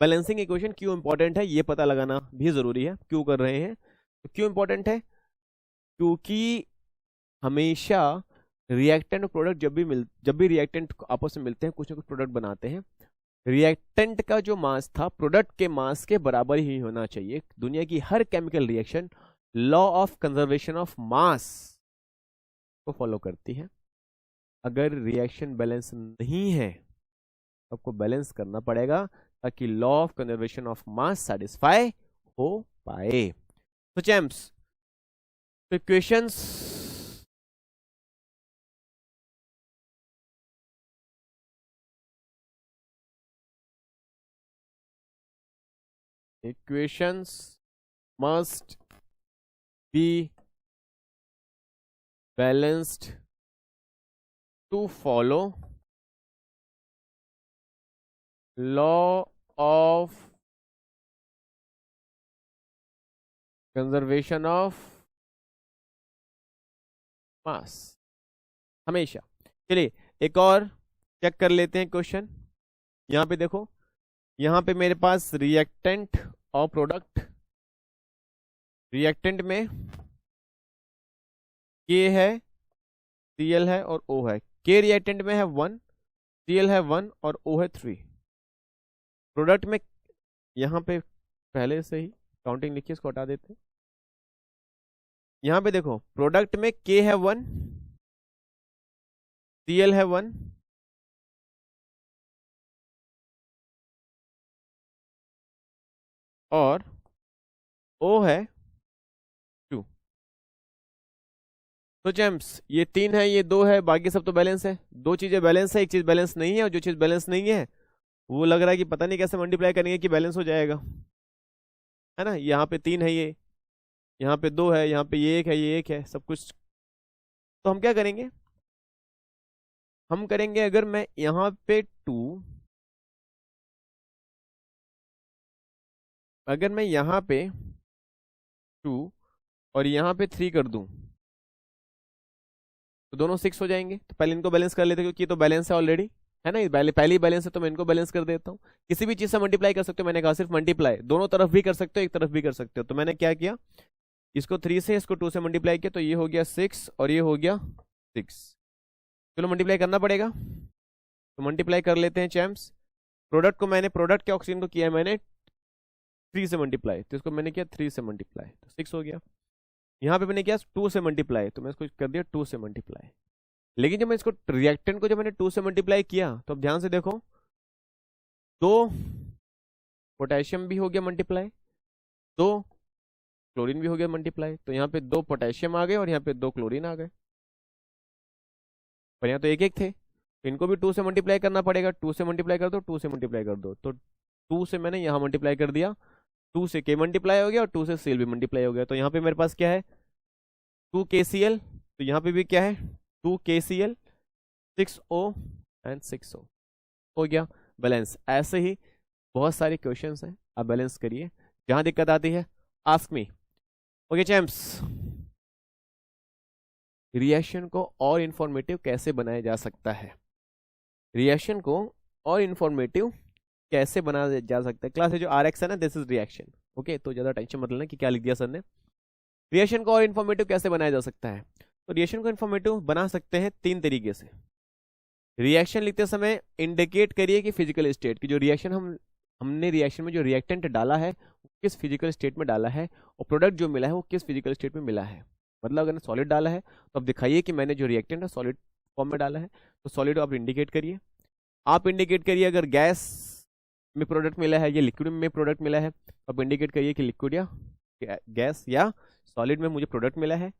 Balancing equation क्यों इंपॉर्टेंट है ये पता लगाना भी जरूरी है। क्यों कर रहे हैं, तो क्यों इंपॉर्टेंट है? क्योंकि हमेशा रिएक्टेंट और प्रोडक्ट जब भी रिएक्टेंट आपस में मिलते हैं कुछ ना कुछ प्रोडक्ट बनाते हैं, रिएक्टेंट का जो मास था प्रोडक्ट के मास के बराबर ही होना चाहिए। दुनिया की हर chemical reaction law of conservation of mass को फॉलो करती है। अगर रिएक्शन बैलेंस नहीं है आपको बैलेंस करना पड़ेगा ताकि law of conservation of mass satisfy हो पाए। तो चैम्प्स, तो equations must be balanced to follow law of conservation of mass हमेशा। चलिए एक और चेक कर लेते हैं क्वेश्चन। यहां पे देखो, यहां पे मेरे पास रिएक्टेंट और प्रोडक्ट, रिएक्टेंट में के है, Cl है और O है। के रिएक्टेंट में है 1, Cl है 1 और O है 3। प्रोडक्ट में यहां पे पहले से ही काउंटिंग लिखिए, इसको हटा देते हैं। यहां पे देखो प्रोडक्ट में के है 1, Cl है 1 और O है 2। तो जेम्स ये 3 है, ये 2 है, बाकी सब तो बैलेंस है। दो चीजें बैलेंस है, एक चीज बैलेंस नहीं है, और जो चीज बैलेंस नहीं है वो लग रहा है कि पता नहीं कैसे मल्टीप्लाई करेंगे कि बैलेंस हो जाएगा, है ना। यहाँ पे 3 है, ये यहाँ पे 2 है, यहाँ पे ये 1 है, ये 1 है, सब कुछ। तो हम क्या करेंगे, हम करेंगे अगर मैं यहाँ पे 2, अगर मैं यहाँ पे 2 और यहाँ पे 3 कर दूं तो दोनों 6 हो जाएंगे। तो पहले इनको बैलेंस कर लेते हैं क्योंकि ये तो बैलेंस है ऑलरेडी, है ना। पहले ही बैलेंस है तो मैं इनको बैलेंस कर देता हूँ। किसी भी चीज से मल्टीप्लाई कर सकते हो, मैंने कहा सिर्फ मल्टीप्लाई, दोनों तरफ भी कर सकते हो, एक तरफ भी कर सकते हो। तो मैंने क्या किया, इसको 3 से इसको 2 से मल्टीप्लाई किया, तो ये हो गया 6 और ये हो गया 6। चलो मल्टीप्लाई करना पड़ेगा, तो मल्टीप्लाई कर लेते हैं चैम्प्स। प्रोडक्ट को मैंने, प्रोडक्ट के ऑक्सीजन को किया मैंने 3 से मल्टीप्लाई, तो इसको मैंने किया 3 से मल्टीप्लाई, तो 6 हो गया। यहाँ पे मैंने किया 2 से मल्टीप्लाई, तो मैं इसको कर दिया 2 से मल्टीप्लाई। लेकिन जब मैं इसको रिएक्टेंट को जब मैंने 2 से मल्टीप्लाई किया तो अब ध्यान से देखो, 2 पोटेशियम भी हो गया मल्टीप्लाई, 2 क्लोरीन भी हो गया मल्टीप्लाई। तो यहाँ पे 2 पोटेशियम आ गए और यहाँ पे 2 क्लोरीन आ गए, पर यहाँ तो एक एक थे, तो इनको भी 2 से मल्टीप्लाई करना पड़ेगा। 2 से मल्टीप्लाई कर दो, 2 से मल्टीप्लाई कर दो, तो 2 से मैंने यहाँ मल्टीप्लाई कर दिया, 2 से के मल्टीप्लाई हो गया और 2 से सीएल भी मल्टीप्लाई हो गया। तो यहाँ पे मेरे पास क्या है, 2 KCl, तो यहाँ पे भी क्या है 2 KCl, 6O एंड 6O, हो गया बैलेंस। ऐसे ही बहुत सारे क्वेश्चंस हैं, आप बैलेंस करिए। जहां दिक्कत आती है ask me. Okay champs, reaction को और इंफॉर्मेटिव कैसे बनाया जा सकता है, रिएक्शन को और इंफॉर्मेटिव कैसे बनाया जा सकता है। क्लास है जो RX है ना, दिस इज रिएक्शन। ओके, तो ज्यादा टेंशन मत लेना कि क्या लिख दिया सर ने। रिएक्शन को और इंफॉर्मेटिव कैसे बनाया जा सकता है, तो रिएक्शन को इंफॉर्मेटिव बना सकते हैं 3 तरीके से। रिएक्शन लिखते समय इंडिकेट करिए कि फिजिकल स्टेट की जो रिएक्शन हमने रिएक्शन में जो रिएक्टेंट डाला है वो किस फिजिकल स्टेट में डाला है, और प्रोडक्ट जो मिला है वो किस फिजिकल स्टेट में मिला है। मतलब अगर सॉलिड डाला है तो अब दिखाइए कि मैंने जो रिएक्टेंट है सॉलिड फॉर्म में डाला है, तो सॉलिड आप इंडिकेट करिए। आप इंडिकेट करिए अगर गैस में प्रोडक्ट मिला है या लिक्विड में प्रोडक्ट मिला है, तो आप इंडिकेट करिए कि लिक्विड या गैस या सॉलिड में मुझे प्रोडक्ट मिला है।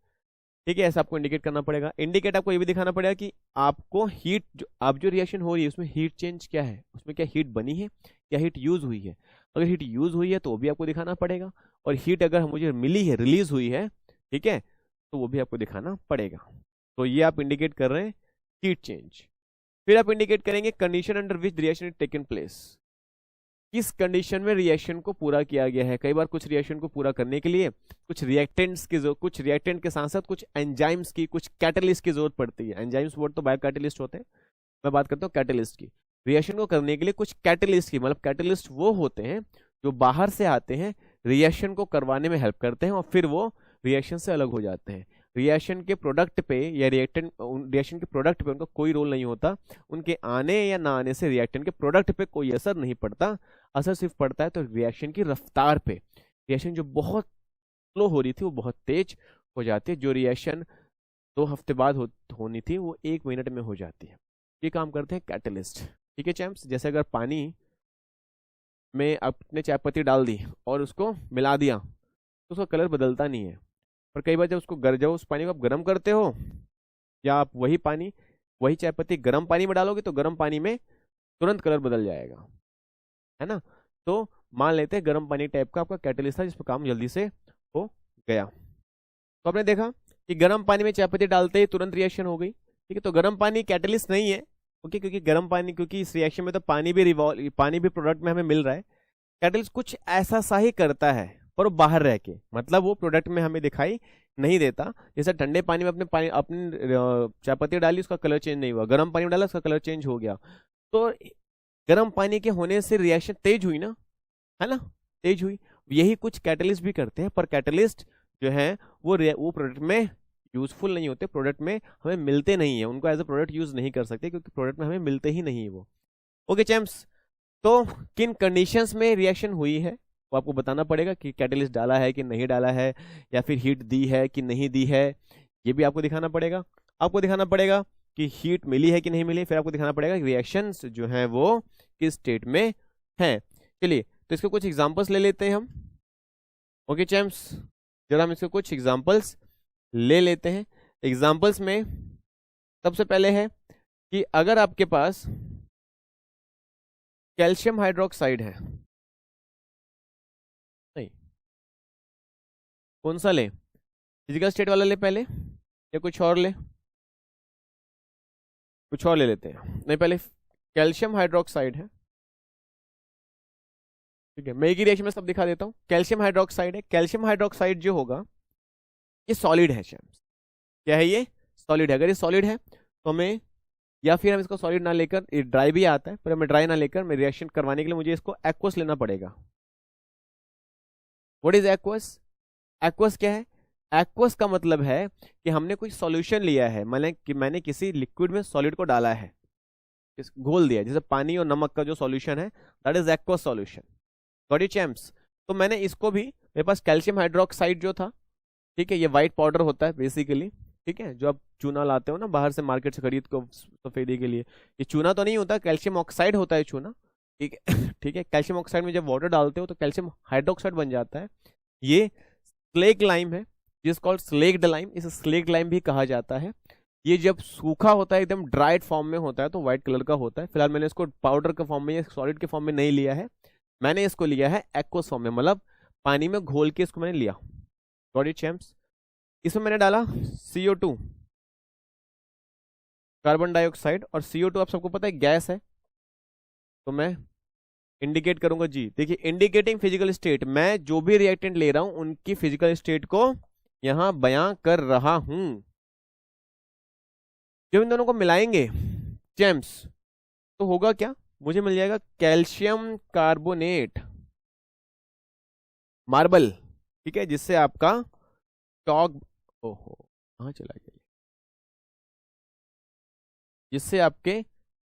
ठीक है, ऐसा आपको इंडिकेट करना पड़ेगा। इंडिकेट आपको ये भी दिखाना पड़ेगा कि आपको हीट, जो रिएक्शन हो रही है उसमें हीट चेंज क्या है, उसमें क्या हीट बनी है या हीट यूज हुई है। अगर हीट यूज हुई है तो वो भी आपको दिखाना पड़ेगा, और हीट अगर मुझे मिली है, रिलीज हुई है, ठीक है, तो वो भी आपको दिखाना पड़ेगा। तो ये आप इंडिकेट कर रहे हैं हीट चेंज। फिर आप इंडिकेट करेंगे condition under which reaction is taken place, किस कंडीशन में रिएक्शन को पूरा किया गया है। कई बार कुछ रिएक्शन को पूरा करने के लिए कुछ रिएक्टेंट के साथ साथ कुछ एंजाइम्स की, कुछ कैटलिस्ट की जरूरत पड़ती है। एंजाइम्स वर्ड तो बायो कैटलिस्ट होते हैं, मैं बात करता हूँ कैटलिस्ट की। रिएक्शन को करने के लिए कुछ कैटलिस्ट की, मतलब कैटलिस्ट वो होते हैं जो बाहर से आते हैं, रिएक्शन को करवाने में हेल्प करते हैं और फिर वो रिएक्शन से अलग हो जाते हैं। रिएक्शन के प्रोडक्ट पे या रिएक्शन के प्रोडक्ट पे उनका कोई रोल नहीं होता। उनके आने या ना आने से रिएक्टेंट के प्रोडक्ट पे कोई असर नहीं पड़ता। असर सिर्फ पड़ता है तो रिएक्शन की रफ्तार पे। रिएक्शन जो बहुत स्लो हो रही थी वो बहुत तेज हो जाती है। जो रिएक्शन 2 हफ्ते बाद होनी थी वो 1 मिनट में हो जाती है। ये काम करते हैं कैटलिस्ट। ठीक है चैम्प्स, जैसे अगर पानी में आपने चाय पत्ती डाल दी और उसको मिला दिया तो उसका कलर बदलता नहीं है। पर कई बार जब जब उस पानी को आप गर्म करते हो या आप वही चाय पत्ती गर्म पानी में डालोगे तो गर्म पानी में तुरंत कलर बदल जाएगा, है ना। तो मान लेते हैं गर्म पानी टाइप का आपका कैटलिस्ट था जिस पर काम जल्दी से हो गया। तो आपने देखा कि गर्म पानी में चाय पत्ती डालते ही तुरंत रिएक्शन हो गई। ठीक है, तो गर्म पानी कैटलिस्ट नहीं है। ओके, क्योंकि इस रिएक्शन में तो पानी भी प्रोडक्ट में हमें मिल रहा है। कैटलिस्ट कुछ ऐसा सा ही करता है पर वो बाहर रह के, मतलब वो प्रोडक्ट में हमें दिखाई नहीं देता। जैसे ठंडे पानी में अपनी चाय पत्ती डाली, उसका कलर चेंज नहीं हुआ, गर्म पानी में डाला उसका कलर चेंज हो गया। तो गर्म पानी के होने से रिएक्शन तेज हुई ना, है ना, तेज हुई। यही कुछ कैटलिस्ट भी करते हैं, पर कैटलिस्ट जो है वो प्रोडक्ट में यूजफुल नहीं होते, प्रोडक्ट में हमें मिलते नहीं है, उनको एज ए प्रोडक्ट यूज नहीं कर सकते क्योंकि प्रोडक्ट में हमें मिलते ही नहीं है वो। ओके चैम्प्स, तो किन कंडीशंस में रिएक्शन हुई है वो आपको बताना पड़ेगा कि कैटलिस्ट डाला है कि नहीं डाला है, या फिर हीट दी है कि नहीं दी है, ये भी आपको दिखाना पड़ेगा। आपको दिखाना पड़ेगा कि हीट मिली है कि नहीं मिली, फिर आपको दिखाना पड़ेगा कि रिएक्शंस जो हैं वो किस स्टेट में हैं। चलिए, तो इसके कुछ एग्जांपल्स ले लेते हैं हम। ओके चैम्प्स, जरा हम इसके कुछ एग्जांपल्स ले लेते हैं। एग्जांपल्स में सबसे पहले है कि अगर आपके पास कैल्शियम हाइड्रोक्साइड है, नहीं, कौन सा ले, फिजिकल स्टेट वाला ले पहले या कुछ और ले, कुछ और ले लेते हैं। नहीं, पहले कैल्शियम हाइड्रोक्साइड है, ठीक है, मैं एक ही रिएक्शन में सब दिखा देता हूँ। कैल्शियम हाइड्रोक्साइड है। कैल्शियम हाइड्रोक्साइड जो होगा ये सॉलिड है। क्या है ये? सॉलिड है। अगर ये सॉलिड है तो हमें, या फिर हम इसको सॉलिड ना लेकर, ये ड्राई भी आता है पर हमें ड्राई ना लेकर मैं रिएक्शन करवाने के लिए मुझे इसको एक्वस लेना पड़ेगा। What is aqueous? एक्वस क्या है? एक्वस का मतलब है कि हमने कोई सॉल्यूशन लिया है, मैंने किसी लिक्विड में सॉलिड को डाला है, घोल दिया, जैसे पानी और नमक का जो सॉल्यूशन है, that is aqueous solution. Got it champs? तो मैंने इसको भी, मेरे पास कैल्शियम हाइड्रोक्साइड जो था, ठीक है, ये व्हाइट पाउडर होता है बेसिकली, ठीक है, जो आप चूना लाते हो ना बाहर से मार्केट से खरीद को सफेदी के लिए, ये चूना तो नहीं होता, कैल्शियम ऑक्साइड होता है चूना, ठीक है। ठीक है, कैल्शियम ऑक्साइड में जब वाटर डालते हो तो कैल्शियम हाइड्रोक्साइड बन जाता है। ये स्लेक्ड लाइम है, जिस कॉल्ड स्लेक्ड लाइम, इसे स्लेक्ड लाइम भी कहा जाता है। ये जब सूखा होता है, एकदम ड्राइड फॉर्म में होता है तो व्हाइट कलर का होता है। फिलहाल मैंने इसको पाउडर के फॉर्म में या सॉलिड के फॉर्म में नहीं लिया है, मैंने इसको लिया है एक्वस फॉर्म में, मतलब पानी में घोल के इसको मैंने लिया। Got it champs? इसमें मैंने डाला CO2, कार्बन डाइऑक्साइड, और CO2 आप सबको पता है गैस है, तो मैं इंडिकेट करूंगा जी। देखिए, इंडिकेटिंग फिजिकल स्टेट, मैं जो भी रिएक्टेंट ले रहा हूं उनकी फिजिकल स्टेट को यहां बयां कर रहा हूं। जब इन दोनों को मिलाएंगे चैम्प्स तो होगा क्या? मुझे मिल जाएगा कैल्शियम कार्बोनेट, मार्बल, ठीक है, जिससे आपका चौक, ओहो कहाँ चला गया, जिससे आपके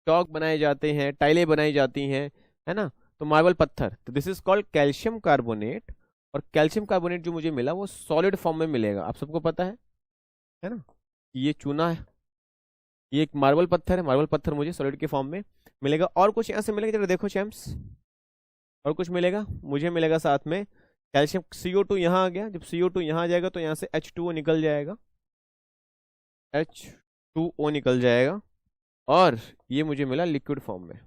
चौक बनाए जाते हैं, टाइलें बनाई जाती हैं, है ना, तो मार्बल पत्थर, तो this is called calcium carbonate. और कैल्शियम कार्बोनेट जो मुझे मिला वो सॉलिड फॉर्म में मिलेगा, आप सबको पता है ना, ये चूना है, ये एक मार्बल पत्थर है, मार्बल पत्थर मुझे सॉलिड के फॉर्म में मिलेगा। और कुछ यहाँ से मिलेगा, जरा देखो चैम्प्स, और कुछ मिलेगा, मुझे मिलेगा साथ में कैल्शियम, CO2 यहाँ आ गया, जब CO2 यहाँ आ जाएगा तो यहाँ से H2O निकल जाएगा, H2O निकल जाएगा, और ये मुझे मिला लिक्विड फॉर्म में।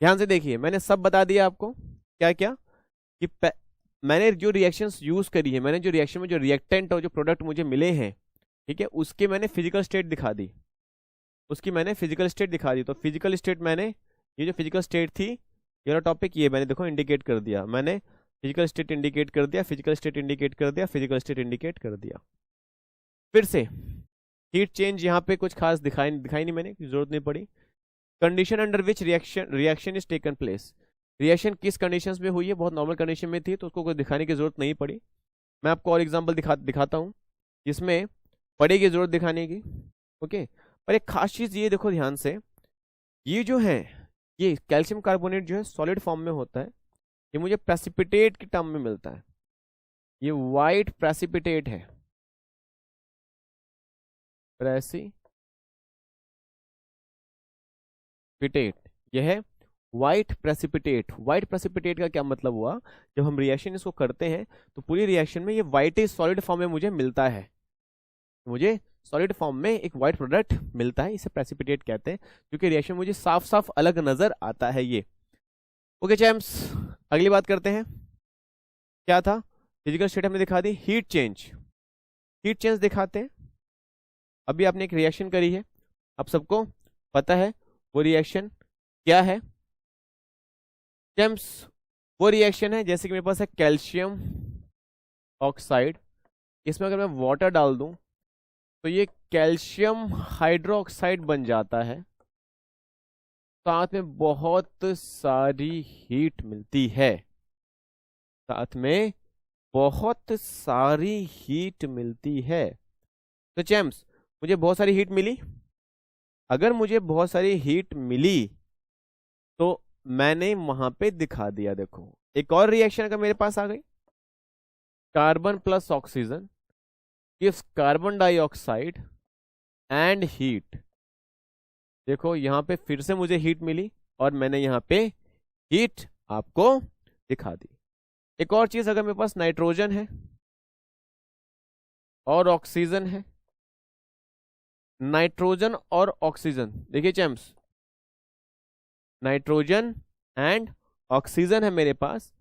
ध्यान से देखिए, मैंने सब बता दिया आपको क्या क्या, कि मैंने जो रिएक्शंस यूज करी है, मैंने जो रिएक्शन में जो रिएक्टेंट और जो प्रोडक्ट मुझे मिले हैं, ठीक है, उसकी मैंने फिजिकल स्टेट दिखा दी, तो फिजिकल स्टेट मैंने, ये जो फिजिकल स्टेट थी, ये वाला टॉपिक, ये मैंने देखो इंडिकेट कर दिया, मैंने फिजिकल स्टेट इंडिकेट कर दिया, फिजिकल स्टेट इंडिकेट कर दिया, फिजिकल स्टेट इंडिकेट कर दिया। फिर से हीट चेंज यहाँ पे कुछ खास दिखाई नहीं, मैंने जरूरत नहीं पड़ी। Condition under which reaction is taken place, reaction किस कंडीशंस में हुई है, बहुत नॉर्मल कंडीशन में थी तो उसको कोई दिखाने की जरूरत नहीं पड़ी। मैं आपको और एग्जांपल दिखाता हूँ। जिसमें पड़ेगी जरूरत दिखाने की। ओके, पर एक खास चीज ये देखो ध्यान से, ये जो है ये कैल्शियम कार्बोनेट जो है सॉलिड फॉर्म में होता है, ये मुझे प्रेसिपिटेट की टर्म में मिलता है, ये वाइट प्रेसिपिटेट है, प्रेसिपिटेट, यह है व्हाइट प्रेसिपिटेट। व्हाइट प्रेसिपिटेट का क्या मतलब हुआ, जब हम रिएक्शन इसको करते हैं तो पूरी रिएक्शन में ये व्हाइट सॉलिड फॉर्म में मुझे मिलता है, मुझे सॉलिड फॉर्म में एक व्हाइट प्रोडक्ट मिलता है, इसे प्रेसिपिटेट कहते हैं, क्योंकि रिएक्शन मुझे साफ साफ अलग नजर आता है ये। ओके चैम्प्स, अगली बात करते हैं। क्या था, फिजिकल स्टेट हमने दिखा दी, हीट चेंज। हीट चेंज दिखाते हैं। अभी आपने एक रिएक्शन करी है, आप सबको पता है वो रिएक्शन क्या है चैम्प्स, वो रिएक्शन है जैसे कि मेरे पास है कैल्शियम ऑक्साइड, इसमें अगर मैं वाटर डाल दूं तो ये कैल्शियम हाइड्रोक्साइड बन जाता है, साथ में बहुत सारी हीट मिलती है, साथ में बहुत सारी हीट मिलती है। तो चैम्प्स, मुझे बहुत सारी हीट मिली, अगर मुझे बहुत सारी हीट मिली तो मैंने वहां पे दिखा दिया। देखो एक और रिएक्शन अगर मेरे पास आ गई, carbon plus oxygen gives carbon dioxide and heat. देखो यहां पे फिर से मुझे हीट मिली और मैंने यहां पे हीट आपको दिखा दी। एक और चीज, अगर मेरे पास नाइट्रोजन है और ऑक्सीजन है, नाइट्रोजन और ऑक्सीजन, देखिए चैम्प्स, नाइट्रोजन एंड ऑक्सीजन है मेरे पास,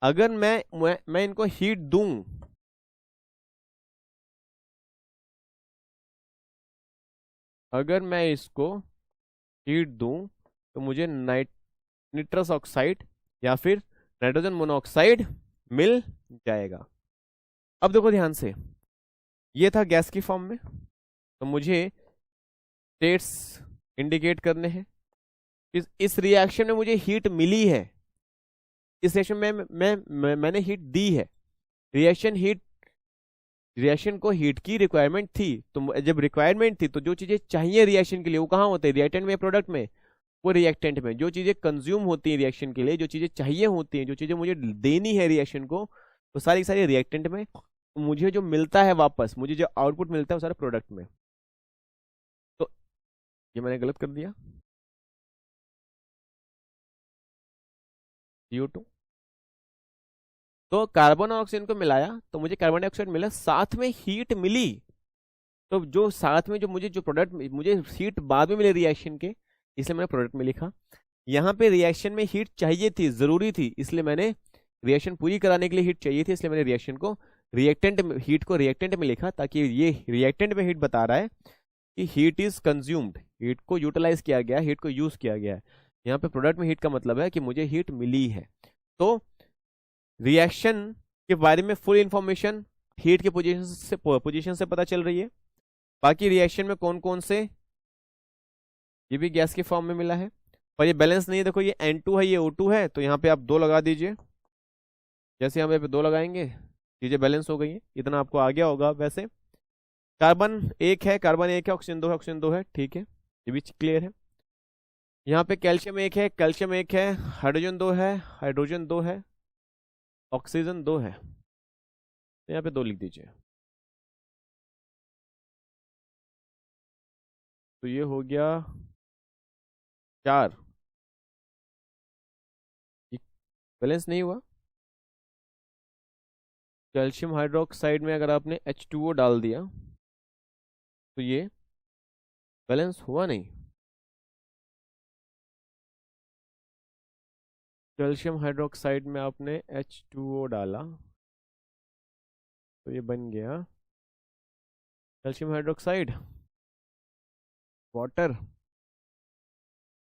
अगर मैं इनको हीट दूं, अगर मैं इसको हीट दूं तो मुझे निट्रस ऑक्साइड या फिर नाइट्रोजन मोनोऑक्साइड मिल जाएगा। अब देखो ध्यान से, ये था गैस की फॉर्म में, तो मुझे स्टेट्स इंडिकेट करने हैं। इस रिएक्शन में मुझे हीट मिली है, इस रिएक्शन में मैंने हीट दी है, रिएक्शन को हीट की रिक्वायरमेंट थी, तो जब रिक्वायरमेंट थी तो जो चीजें चाहिए रिएक्शन के लिए वो कहाँ होते हैं, रिएक्टेंट में, प्रोडक्ट में, वो रिएक्टेंट में। जो चीजें कंज्यूम होती हैं रिएक्शन के लिए, जो चीजें चाहिए होती हैं, जो चीजें मुझे देनी है रिएक्शन को, तो सारी सारी रिएक्टेंट में, तो मुझे जो मिलता है वापस, मुझे जो आउटपुट मिलता है वो सारा प्रोडक्ट में। तो ये मैंने गलत कर दिया, CO2, तो कार्बन और ऑक्सीजन को मिलाया तो मुझे कार्बन डाइऑक्साइड मिला, साथ में हीट मिली। तो जो साथ में जो मुझे जो प्रोडक्ट, मुझे हीट बाद में मिले रिएक्शन के, इसलिए मैंने प्रोडक्ट में लिखा। यहाँ पे रिएक्शन में हीट चाहिए थी, जरूरी थी, इसलिए मैंने रिएक्शन पूरी कराने के लिए हीट चाहिए थी, इसलिए मैंने रिएक्शन को रिएक्टेंट में, हीट को रिएक्टेंट में लिखा, ताकि ये रिएक्टेंट में हीट बता रहा है कि हीट इज कंज्यूम्ड, हीट को यूटिलाइज किया गया, हीट को यूज किया गया है। यहाँ पे प्रोडक्ट में हीट का मतलब है कि मुझे हीट मिली है। तो रिएक्शन के बारे में फुल इंफॉर्मेशन हीट के पोजीशन से पता चल रही है। बाकी रिएक्शन में कौन कौन से, ये भी गैस के फॉर्म में मिला है, पर ये बैलेंस नहीं है। देखो ये N2 है, ये O2 है, तो यहाँ पे आप 2 लगा दीजिए, जैसे यहाँ पे 2 लगाएंगे चीजें बैलेंस हो गई है, इतना आपको आ गया होगा। वैसे कार्बन 1 है, कार्बन 1 है, ऑक्सीजन 2 है, ऑक्सीजन 2 है, ठीक है, ये भी क्लियर है। यहाँ पे कैल्शियम 1 है, कैल्शियम 1 है, हाइड्रोजन 2 है, हाइड्रोजन 2 है, ऑक्सीजन 2 है, तो यहाँ पे 2 लिख दीजिए। तो ये हो गया 4, बैलेंस नहीं हुआ। कैल्शियम हाइड्रोक्साइड में अगर आपने H2O डाल दिया तो ये बैलेंस हुआ नहीं। कैल्शियम हाइड्रोक्साइड में आपने H2O डाला तो ये बन गया कैल्शियम हाइड्रोक्साइड वाटर,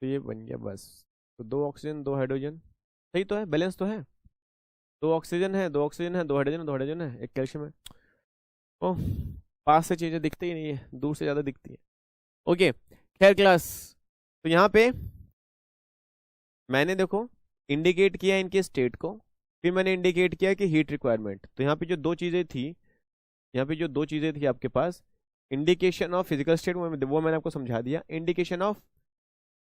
तो ये बन गया बस। तो 2 ऑक्सीजन 2 हाइड्रोजन, सही तो है, बैलेंस तो है। 2 ऑक्सीजन है, 2 ऑक्सीजन है, 2 हाइड्रोजन, 2 हाइड्रोजन है, 1 कैल्शियम है। ओह, पास से चीजें दिखती ही नहीं है, दूर से ज्यादा दिखती है। ओके खैर क्लास, तो यहाँ पे मैंने देखो इंडिकेट किया इनके स्टेट को, फिर मैंने इंडिकेट किया कि हीट रिक्वायरमेंट। तो यहाँ पे जो 2 चीजें थी, यहाँ पे जो दो चीजें थी आपके पास, इंडिकेशन ऑफ फिजिकल स्टेट वो मैंने आपको समझा दिया, इंडिकेशन ऑफ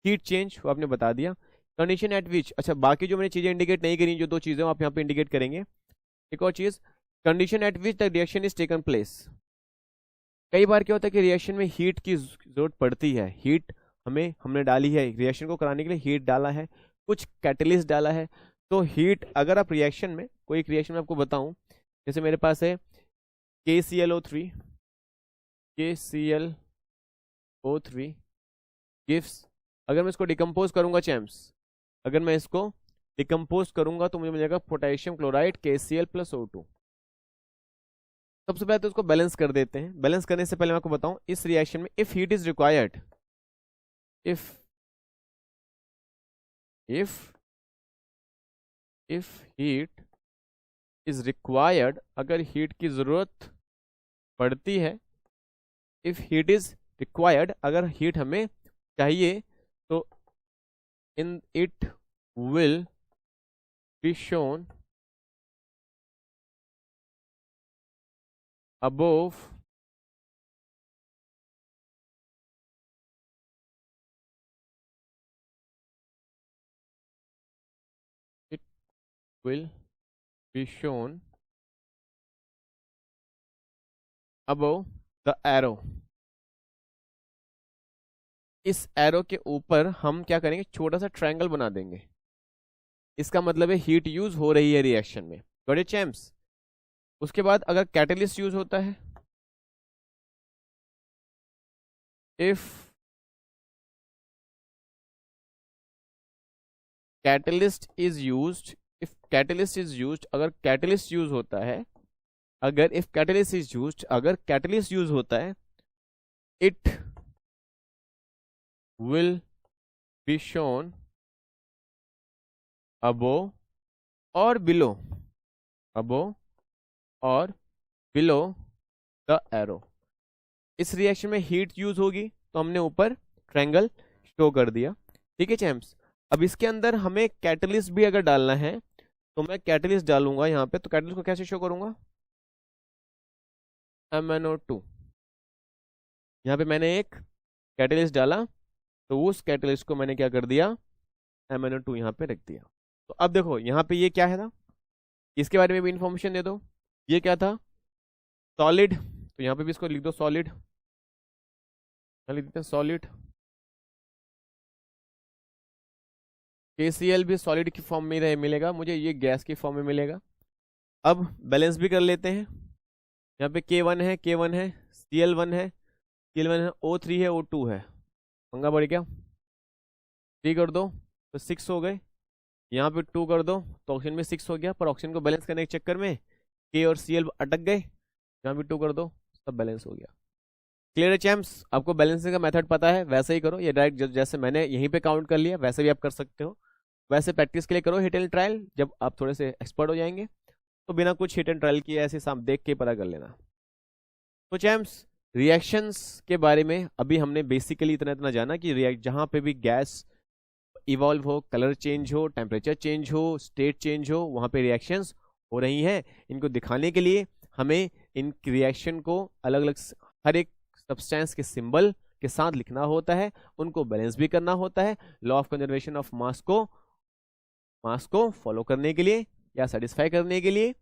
हीट चेंज वो आपने बता दिया, कंडीशन एट विच, अच्छा बाकी जो मैंने चीजें इंडिकेट नहीं करी, जो दो चीजें आप यहाँ पे इंडिकेट करेंगे। एक और चीज, condition at which the reaction is taken place. कई बार क्या होता है कि रिएक्शन में हीट की जरूरत पड़ती है, हीट हमने डाली है रिएक्शन को कराने के लिए, हीट डाला है, कुछ कैटलिस्ट डाला है। तो हीट अगर आप रिएक्शन में, कोई एक रिएक्शन में आपको बताऊं, जैसे मेरे पास है KClO3, KClO3 गिव्स, अगर मैं इसको डिकम्पोज करूंगा चैम्प्स, अगर मैं इसको डिकम्पोज करूंगा तो मुझे मिलेगा पोटेशियम क्लोराइड KCl+O2। सबसे पहले तो इसको बैलेंस कर देते हैं। बैलेंस करने से पहले मैं आपको बताऊं, इस रिएक्शन में if heat is required, if heat is required, अगर हीट की जरूरत पड़ती है, इफ हीट इज रिक्वायर्ड, अगर हीट हमें चाहिए, तो in it will be shown above it will be shown above the arrow। इस एरो के ऊपर हम क्या करेंगे, छोटा सा ट्रायंगल बना देंगे। इसका मतलब है हीट यूज हो रही है रिएक्शन में, गॉट इट चैम्प्स। उसके बाद अगर कैटलिस्ट यूज होता है, if catalyst is used, if catalyst is used, अगर कैटलिस्ट यूज होता है, अगर इफ कैटलिस्ट इज यूज्ड, अगर कैटलिस्ट यूज होता है, it will be shown above और below, above और below the arrow। इस रिएक्शन में हीट यूज होगी तो हमने ऊपर ट्रायंगल शो कर दिया, ठीक है चैम्प्स। अब इसके अंदर हमें कैटलिस्ट भी अगर डालना है तो मैं कैटलिस्ट डालूंगा यहाँ पे। तो कैटलिस्ट को कैसे शो करूंगा, MnO2। यहाँ पे मैंने एक कैटलिस्ट डाला, तो उस कैटलिस्ट को मैंने क्या कर दिया, MnO2 यहाँ पे रख दिया। तो अब देखो यहाँ पे ये क्या है था, इसके बारे में भी इंफॉर्मेशन दे दो। ये क्या था, सॉलिड, तो यहाँ पे भी इसको लिख दो सॉलिड, लिख देते हैं सॉलिड। KCl भी सॉलिड की फॉर्म में रहे मिलेगा मुझे, ये गैस की फॉर्म में मिलेगा। अब बैलेंस भी कर लेते हैं। यहाँ पे K1 है, K1 है, Cl1 है, Cl1 है, O3 है, O2 है, पंगा बढ़ गया। 3 कर दो तो 6 हो गए, यहाँ पे 2 कर दो तो ऑक्सीजन में 6 हो गया, पर ऑक्सीजन को बैलेंस करने के चक्कर में K और Cl अटक गए, यहाँ भी 2 कर दो, सब बैलेंस हो गया। क्लियर है चैम्प्स, आपको बैलेंसिंग का मेथड पता है, वैसे ही करो। ये डायरेक्ट जैसे मैंने यहीं पे काउंट कर लिया वैसे भी आप कर सकते हो। वैसे प्रैक्टिस के लिए करो हिट एंड ट्रायल, जब आप थोड़े से एक्सपर्ट हो जाएंगे तो बिना कुछ हिट एंड ट्रायल किए ऐसे साम देख के पता कर लेना। तो चैम्प्स, रिएक्शंस के बारे में अभी हमने बेसिकली इतना जाना कि रिएक्ट जहाँ पे भी गैस इवॉल्व हो, कलर चेंज हो, टेम्परेचर चेंज हो, स्टेट चेंज हो, वहाँ पे रिएक्शंस हो रही हैं। इनको दिखाने के लिए हमें इन रिएक्शन को अलग अलग हर एक सब्सटेंस के सिंबल के साथ लिखना होता है, उनको बैलेंस भी करना होता है, law of conservation of mass को फॉलो करने के लिए या सेटिस्फाई करने के लिए।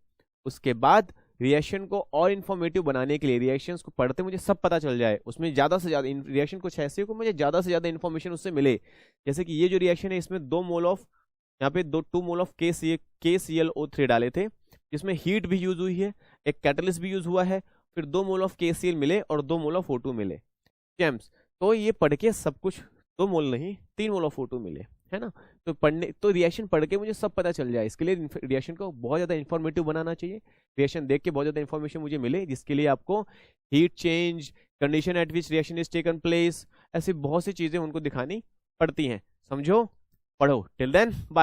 उसके बाद रिएक्शन को और इन्फॉर्मेटिव बनाने के लिए, रिएक्शंस को पढ़ते मुझे सब पता चल जाए, उसमें ज्यादा से ज्यादा रिएक्शन कुछ ऐसे को मुझे ज्यादा से ज्यादा इन्फॉर्मेशन उससे मिले। जैसे कि ये जो रिएक्शन है इसमें 2 मोल ऑफ, यहाँ पे 2 मोल ऑफ KClO3 डाले थे, जिसमें हीट भी यूज हुई है, एक कैटलिस्ट भी यूज हुआ है, फिर 2 मोल ऑफ KCl मिले और 2 मोल ऑफ O2 मिले चैम्प्स। तो ये पढ़ के सब कुछ 2 मोल नहीं 3 मोल ऑफ O2 मिले, है ना। तो रिएक्शन पढ़ के मुझे सब पता चल जाए, इसके लिए रिएक्शन को बहुत ज्यादा इन्फॉर्मेटिव बनाना चाहिए। रिएक्शन देख के बहुत ज्यादा इन्फॉर्मेशन मुझे मिले, जिसके लिए आपको heat change, condition at which reaction is taken place, ऐसी बहुत सी चीजें उनको दिखानी पड़ती हैं। समझो, पढ़ो। Till then bye.